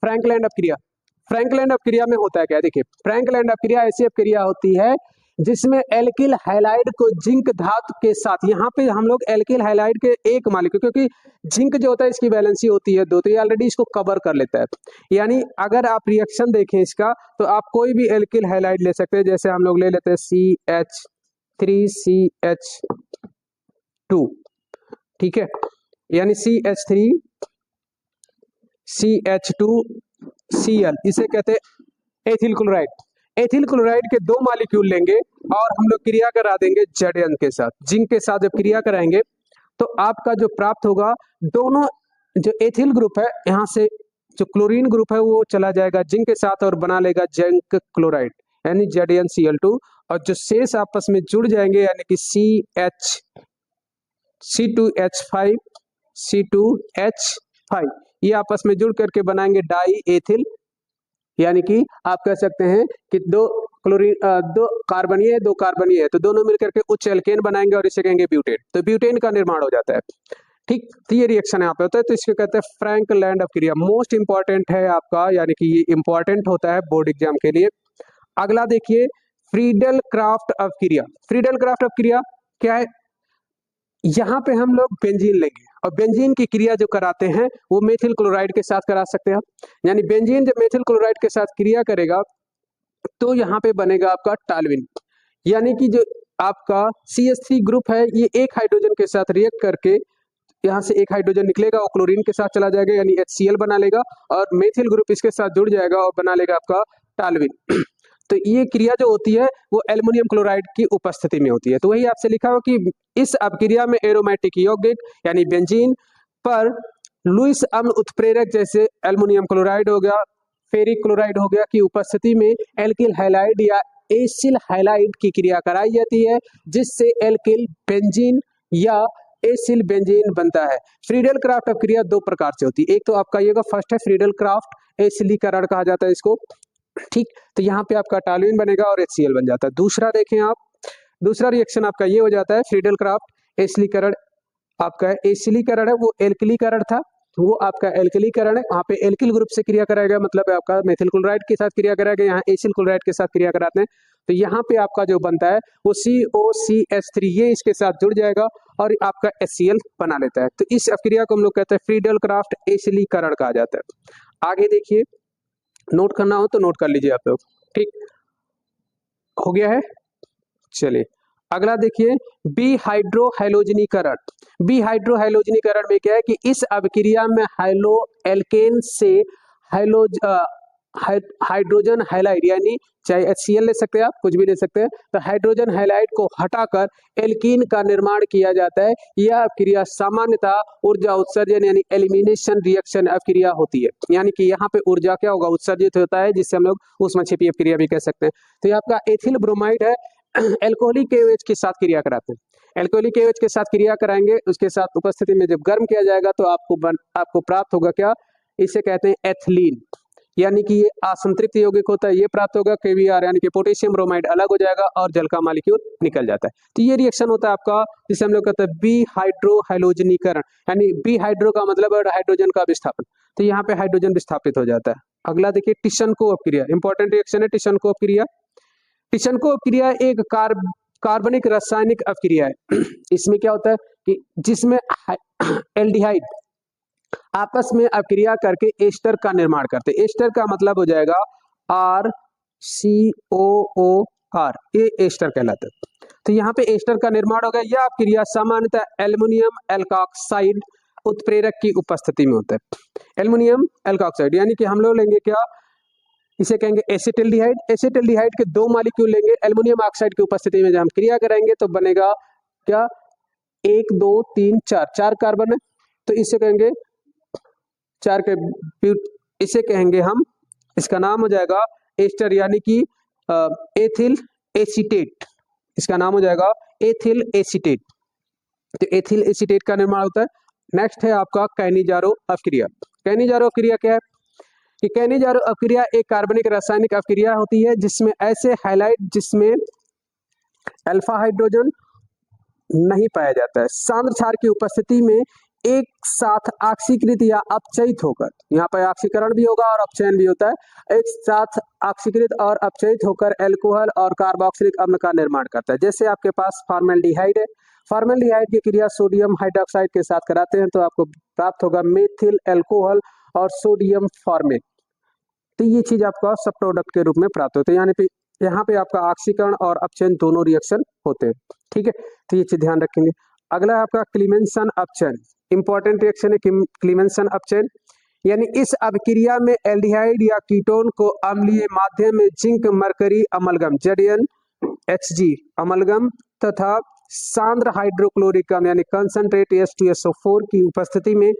Frankland अपक्रिया। Frankland अपक्रिया में होता है क्या, देखिए फ्रैंकलैंड अपक्रिया ऐसी अपक्रिया होती है जिसमें एल्किल हैलाइड को जिंक धातु के साथ, यहाँ पे हम लोग एल्किल हैलाइड के एक मालिक्यूल, क्योंकि जिंक जो होता है इसकी वैलेंसी होती है 2, तो ये ऑलरेडी इसको कवर कर लेता है। यानी अगर आप रिएक्शन देखें इसका, तो आप कोई भी एल्किल हैलाइड ले सकते हैं, जैसे हम लोग ले लेते हैं CH3CH2, ठीक है, यानी CH3CH2Cl, इसे कहते हैं एथिल क्लोराइड। एथिल क्लोराइड के 2 मॉलिक्यूल लेंगे और हम लोग क्रिया करा देंगे Zn के साथ, जिंक के साथ जब क्रिया कराएंगे तो आपका जो प्राप्त होगा, दोनों जो एथिल ग्रुप है यहाँ से जो क्लोरीन ग्रुप है वो चला जाएगा जिंक के साथ और बना लेगा जिंक क्लोराइड यानी ZnCl2, और जो शेष आपस में जुड़ जाएंगे यानी कि C2H5 ये आपस में जुड़ करके बनाएंगे डाई एथिल, यानी कि आप कह सकते हैं कि 2 कार्बनीय है 2 कार्बनीय है, तो दोनों मिलकर के उच्च एल्केन बनाएंगे और इसे कहेंगे ब्यूटेन, तो ब्यूटेन का निर्माण हो जाता है। ठीक, तो ये रिएक्शन यहाँ पे होता है, तो इसको कहते हैं फ्रैंकलैंड अपक्रिया। मोस्ट इंपॉर्टेंट है आपका, यानी कि ये इंपॉर्टेंट होता है बोर्ड एग्जाम के लिए। अगला देखिए फ्रीडल क्राफ्ट अपक्रिया। फ्रीडल क्राफ्ट अपक्रिया क्या है, यहाँ पे हम लोग बेंजीन लेंगे और बेंजीन की क्रिया जो कराते हैं वो मेथिल क्लोराइड के साथ करा सकते हैं, यानी बेंजीन जब मेथिल क्लोराइड के साथ क्रिया करेगा तो यहाँ पे बनेगा आपका टालविन, यानी कि जो आपका CH3 ग्रुप है ये एक हाइड्रोजन के साथ रिएक्ट करके यहाँ से एक हाइड्रोजन निकलेगा, वो क्लोरीन के साथ चला जाएगा यानी HCl बना लेगा, और मेथिल ग्रुप इसके साथ जुड़ जाएगा और बना लेगा आपका टालविन। तो ये क्रिया जो होती है वो एल्युमिनियम क्लोराइड की उपस्थिति में होती है। तो वही आपसे लिखा हो कि इस अपक्रिया में एरोमेटिक यौगिक यानी बेंजीन पर लुईस अम्ल उत्प्रेरक जैसे एल्युमिनियम क्लोराइड हो गया, फेरिक क्लोराइड हो गया की उपस्थिति में एल्किल हैलाइड या एसिल हैलाइड की क्रिया कराई जाती है, जिससे एल्किल बेंजीन या एसिल बेंजीन बनता है। फ्रीडल क्राफ्ट अपक्रिया 2 प्रकार से होती है, एक तो आपका ये फर्स्ट है फ्रीडल क्राफ्ट एसिलीकरण कहा जाता है इसको, ठीक, तो यहाँ पे आपका टालुइन बनेगा और HCl बन जाता है। दूसरा देखें आप, दूसरा रिएक्शन आपका ये हो जाता है फ्रीडल क्राफ्ट एसिलीकरण, आपका एसिलीकरण है वो एल्किलीकरण था, वो आपका एल्किलीकरण है, वहाँ पे एल्किल ग्रुप से क्रिया कराएगा, मतलब आपका मेथिल क्लोराइड के साथ क्रिया कराएगा, यहाँ एसिल क्लोराइड के साथ क्रिया कराते हैं, तो यहाँ पे आपका जो बनता है वो COCH3 ये इसके साथ जुड़ जाएगा और आपका HCl बना लेता है। तो इस अपक्रिया को हम लोग कहते हैं फ्रीडल क्राफ्ट एसिलीकरण कहा जाता है। आगे देखिए, नोट करना हो तो नोट कर लीजिए आप लोग, ठीक हो गया है। चलिए अगला देखिए बिहाइड्रोहैलोजनीकरण। बिहाइड्रोहैलोजनीकरण में क्या है कि इस अपक्रिया में हाइलो एल्केन से हाइड्रोजन हैलाइड यानी चाहे HCl ले सकते हैं आप, कुछ भी ले सकते हैं, तो हाइड्रोजन हैलाइड को हटाकर एल्कीन का निर्माण किया जाता है। यह अपक्रिया सामान्यतः ऊर्जा उत्सर्जन यानी एलिमिनेशन रिएक्शन अपक्रिया होती है, यानी कि यहाँ पे ऊर्जा क्या होगा, उत्सर्जित होता है, जिससे हम लोग ऊष्मक्षेपी अपक्रिया भी कह सकते हैं। तो ये आपका एथिल ब्रोमाइड है, एल्कोहलिक KOH के साथ क्रिया कराते हैं। एल्कोहलिक KOH के साथ क्रिया कराएंगे, उसके साथ उपस्थिति में जब गर्म किया जाएगा तो आपको प्राप्त होगा क्या, इसे कहते हैं एथिलीन, यानी कि ये असंतृप्त यौगिक होता है, ये प्राप्त होगा KBr यानी कि पोटेशियम ब्रोमाइड अलग हो जाएगा और जल का मॉलिक्यूल निकल जाता है। तो ये रिएक्शन होता है आपका, जिसे हम लोग कहते हैं बिहाइड्रोहैलोजनीकरण, यानी बिहाइड्रो का मतलब है हाइड्रोजन का विस्थापन, तो यहाँ पे हाइड्रोजन विस्थापित हो जाता है। अगला देखिए टिशनको अपक्रिया, इंपॉर्टेंट रिएक्शन है टिशनको अपक्रिया। टिशनको अपक्रिया एक कार्बनिक रासायनिक अपक्रिया है। इसमें क्या होता है कि जिसमें एल्डिहाइड आपस में अपक्रिया करके एस्टर का निर्माण करते हैं। एस्टर का मतलब हो जाएगा RCOOR, ये एस्टर कहलाता है। तो यहाँ पे एस्टर का निर्माण हो गया। यह अपक्रिया सामान्यतः एल्युमिनियम एल्कोक्साइड उत्प्रेरक की उपस्थिति में होता है। एल्युमिनियम एल्कोक्साइड यानी कि हम लोग लेंगे क्या, इसे कहेंगे एसिटिल्डिहाइड। एसिटिल्डिहाइड के 2 मॉलिक्यूल लेंगे, एल्युमिनियम ऑक्साइड की उपस्थिति में जब हम क्रिया करेंगे तो बनेगा क्या, 1 2 3 4 कार्बन है, तो इसे कहेंगे 4 के, इसे कहेंगे हम, इसका नाम हो जाएगा एस्टर यानी कि एथिल एसीटेट, इसका नाम हो जाएगा एथिल एसीटेट। तो एथिल एसीटेट का निर्माण होता है। नेक्स्ट है आपका कैनिजारो अपक्रिया। कैनिजारो अपक्रिया क्या है कि कैनिजारो अपक्रिया एक कार्बनिक रासायनिक अपक्रिया होती है जिसमें ऐसे हैलाइड जिसमें अल्फा हाइड्रोजन नहीं पाया जाता है, सांद्र क्षार की उपस्थिति में एक साथ ऑक्सीकृत या अपचयित होकर, यहाँ पर ऑक्सीकरण भी होगा और अपचयन भी होता है, एक साथ ऑक्सीकृत और अपचयित होकर अल्कोहल और कार्बोक्सिलिक अम्ल का निर्माण करता है। जैसे आपके पास फॉर्मेल्डिहाइड है, फॉर्मेल्डिहाइड की क्रिया सोडियम हाइड्रोक्साइड के साथ कराते हैं तो आपको प्राप्त होगा मेथिल अल्कोहल और सोडियम फॉर्मेट। तो ये चीज आपका सब प्रोडक्ट के रूप में प्राप्त होते हैं, यानी कि यहाँ पे आपका ऑक्सीकरण और अपचयन दोनों रिएक्शन होते हैं। ठीक है, तो ये चीज ध्यान रखेंगे। अगला है आपका क्लीमेंसन अपचयन, इंपॉर्टेंट रिएक्शन है क्लीमेंसन अपचयन, यानी इस अभिक्रिया में एल्डिहाइड या कीटोन को अम्लीय माध्यम में zinc mercury amalgam ZnHg amalgam तथा सांद्र हाइड्रोक्लोरिक अम्ल यानी कंसंट्रेट H2SO4 की उपस्थिति में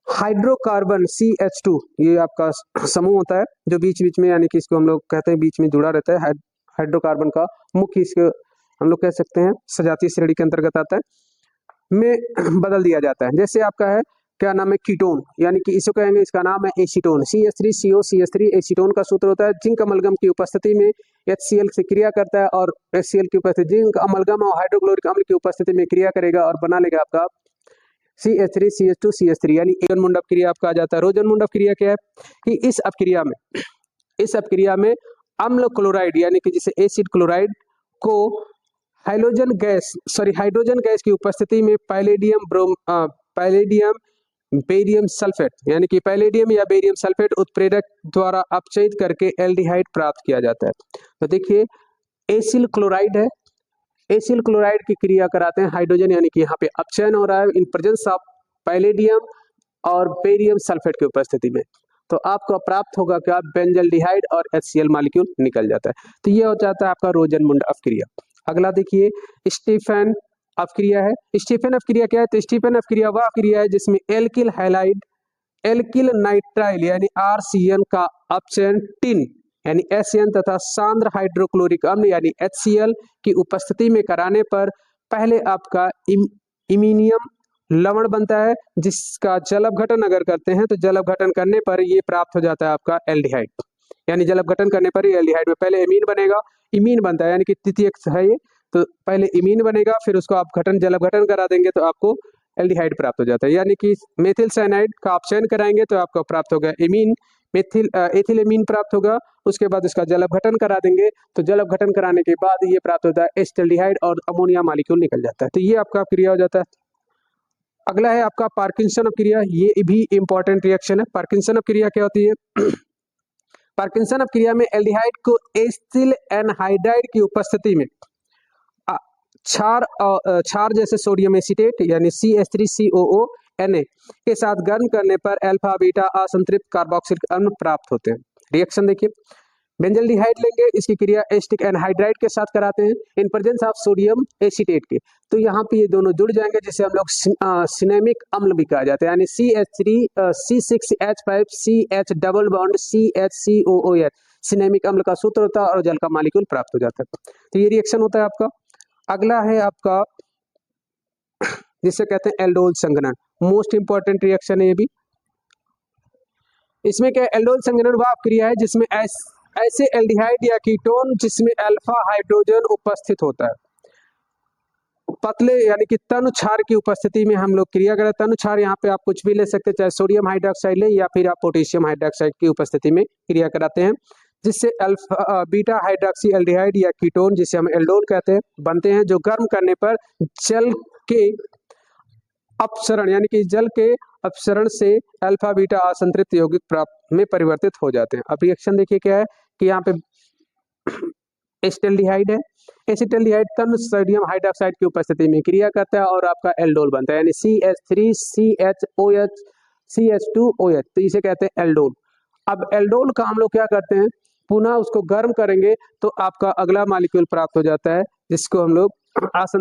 हाइड्रोकार्बन CH2, ये आपका समूह होता है जो बीच बीच में, यानी कि इसको हम लोग कहते हैं बीच में जुड़ा रहता है, हाइड्रोकार्बन का मुख्य इसको हम लोग कह सकते हैं सजातीय श्रेणी के अंतर्गत आता है, में बदल दिया जाता है। जैसे आपका है क्या नाम है कीटोन, यानी कि इसको कहेंगे, इसका नाम है एसीटोन, CH3CO एसीटोन का सूत्र होता है। जिंक अमलगम की उपस्थिति में HCl से क्रिया करता है और HCl की उपस्थिति जिंक अमलगम और हाइड्रोक्लोरिक अम्ल की उपस्थिति में क्रिया करेगा और बना लेगा आपका CH3CH2CH3, यानी रोजन अपक्रिया आपका आ जाता है। रोजन अपक्रिया क्या है कि इस अपक्रिया में अम्ल क्लोराइड यानी कि जिसे एसिड क्लोराइड को हाइड्रोजन गैस की उपस्थिति में पैलेडियम बेरियम सल्फेट यानी कि पैलेडियम या बेरियम सल्फेट उत्प्रेरक द्वारा अपचयित करके एल्डिहाइड प्राप्त किया जाता है। तो देखिए एसिल क्लोराइड है, एसिल क्लोराइड की क्रिया कराते हैं हाइड्रोजन, यानी कि यहाँ पे अपचयन हो रहा है इन प्रेजेंस ऑफ पैलेडियम और बेरियम सल्फेट की उपस्थिति में, तो आपको प्राप्त होगा क्या बेंजल्डिहाइड और HCl मॉलिक्यूल निकल जाता है। तो ये हो जाता है आपका रोजन अपक्रिया। अगला देखिए स्टीफन अपक्रिया है। स्टीफन अपक्रिया क्या है? तो स्टीफन अपक्रिया वह अपक्रिया है जिसमें एल्किल हैलाइड एल्किल नाइट्राइल यानी RCN का अपचयन टिन यानी SN तथा सांद्र हाइड्रोक्लोरिक अम्ल यानी HCl की उपस्थिति में कराने पर पहले आपका इमीनियम लवण बनता है, जिसका जल अपघटन अगर करते हैं तो जल अपघटन करने पर ये प्राप्त हो जाता है आपका एल्डिहाइड, यानी जल अपघटन करने पर ये एल्डिहाइड में पहले एमीन बनेगा, इमीन बनता है यानी कि तृतीयक है ये, तो पहले इमीन बनेगा फिर उसको आप जल अपघटन करा देंगे तो आपको एल्डिहाइड प्राप्त हो जाता है। यानी कि मेथिल साइनाइड का अपचयन कराएंगे तो आपको प्राप्त होगा इमीन एथिलेमीन प्राप्त होगा, उसके बाद उसका जल अपघटन करा देंगे तो जल अपघटन कराने के बाद ये प्राप्त होता है एस्टेल्डिहाइड और अमोनिया मॉलिक्यूल निकल जाता है। तो ये आपका क्रिया हो जाता है। अगला है आपका पार्किंसन अपक्रिया, ये भी इंपॉर्टेंट रिएक्शन है। पार्किंसन अपक्रिया क्या होती है? पार्किंसन अपक्रिया में एल्डिहाइड को एथिल एनहाइड्राइड की उपस्थिति में क्षार जैसे सोडियम एसीटेट यानी CH3COO के साथ गर्म करने पर अल्फा बीटा असंतृप्त कार्बोक्सिलिक अम्ल प्राप्त होते हैं। रिएक्शन देखिए, बेंजल्डिहाइड लेंगे, इसकी क्रिया एसिटिक एनहाइड्राइड के साथ कराते हैं in presence of sodium acetate के, तो यहाँ पे ये दोनों जुड़ जाएंगे जिसे हम लोग सिनेमिक अम्ल भी कहा जाता है, यानी CH3C6H5CH double bond CHCOOH cinnamic अम्ल का सूत्र होता है और जल का मॉलिक्यूल प्राप्त हो जाता है। तो ये रिएक्शन होता है आपका। अगला है आपका जिसे कहते हैं एल्डोल संघनन, मोस्ट इंपॉर्टेंट रिएक्शन है ये भी। इसमें क्या एल्डोल संघनन वह क्रिया है जिसमें ऐसे एल्डिहाइड या कीटोन जिसमें अल्फा हाइड्रोजन उपस्थित होता है पतले यानी कि तनु क्षार की उपस्थिति में हम लोग क्रिया करें। तनु क्षार यहाँ पे आप कुछ भी ले सकते हैं, चाहे सोडियम हाइड्रोक्साइड ले या फिर आप पोटेशियम हाइड्रोक्साइड की उपस्थिति में क्रिया कराते हैं, जिससे अल्फा बीटा हाइड्रोक्सी एल्डिहाइड या कीटोन जिसे हम एल्डोल कहते हैं बनते हैं, जो गर्म करने पर जल के अपसरण यानी कि जल के अपसरण से अल्फा बीटा असंतृप्त यौगिक प्राप्त में परिवर्तित हो जाते हैं। अब रिएक्शन देखिए क्या है कि यहाँ पे एसिटाल्डिहाइड है, एसिटाल्डिहाइड तन सोडियम हाइड्रोक्साइड की उपस्थिति में क्रिया करता है और आपका एल्डोल बनता है, यानी CH3CHOH CH2OH, तो इसे कहते हैं एल्डोल। अब एल्डोल का हम लोग क्या करते हैं, पुनः उसको गर्म करेंगे तो आपका अगला मॉलिक्यूल प्राप्त हो जाता है जिसको हम लोग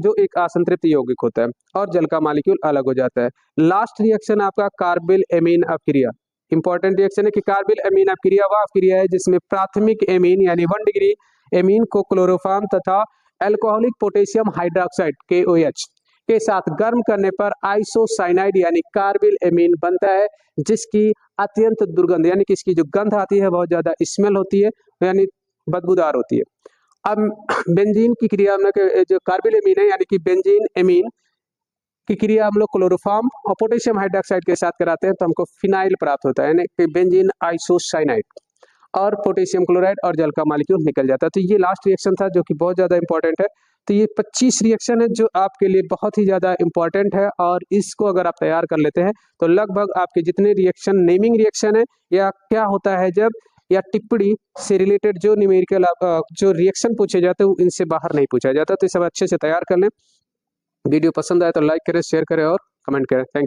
जो एक असंतृप्त यौगिक होता है और जल का मॉलिक्यूल अलग हो जाता है। लास्ट रिएक्शन आपका कार्बिल एमीन अपक्रिया, इंपॉर्टेंट रिएक्शन है कि कार्बिल एमीन अपक्रिया वह अपक्रिया है जिसमें प्राथमिक एमीन यानी 1 डिग्री एमीन को क्लोरोफॉर्म तथा अल्कोहलिक पोटेशियम हाइड्रोक्साइड KOH के साथ गर्म करने पर आइसोसाइनाइड यानी कार्बिल एमीन बनता है, जिसकी अत्यंत दुर्गंध यानी कि इसकी जो गंध आती है बहुत ज्यादा स्मेल होती है, यानी बदबूदार होती है। अब बेंजीन की क्रिया में जो कार्बिल एमीन है यानी कि बेंजीन एमीन की क्रिया हम लोग क्लोरोफॉर्म और पोटेशियम हाइड्रोक्साइड के साथ कराते हैं तो हमको फिनाइल प्राप्त होता है, यानी कि बेंजीन आइसोसाइनाइड, और पोटेशियम क्लोराइड और जल का मॉलिक्यूल निकल जाता है। तो ये लास्ट रिएक्शन था जो कि बहुत ज़्यादा इंपॉर्टेंट है। तो ये 25 रिएक्शन है जो आपके लिए बहुत ही ज़्यादा इंपॉर्टेंट है, और इसको अगर आप तैयार कर लेते हैं तो लगभग आपके जितने रिएक्शन, नेमिंग रिएक्शन है या क्या होता है जब, या टिप्पणी से रिलेटेड जो न्यूमेरिकल जो रिएक्शन पूछे जाते हैं इनसे बाहर नहीं पूछा जाता। तो ये सब अच्छे से तैयार कर लें। वीडियो पसंद आए तो लाइक करें, शेयर करें और कमेंट करें। Thank you.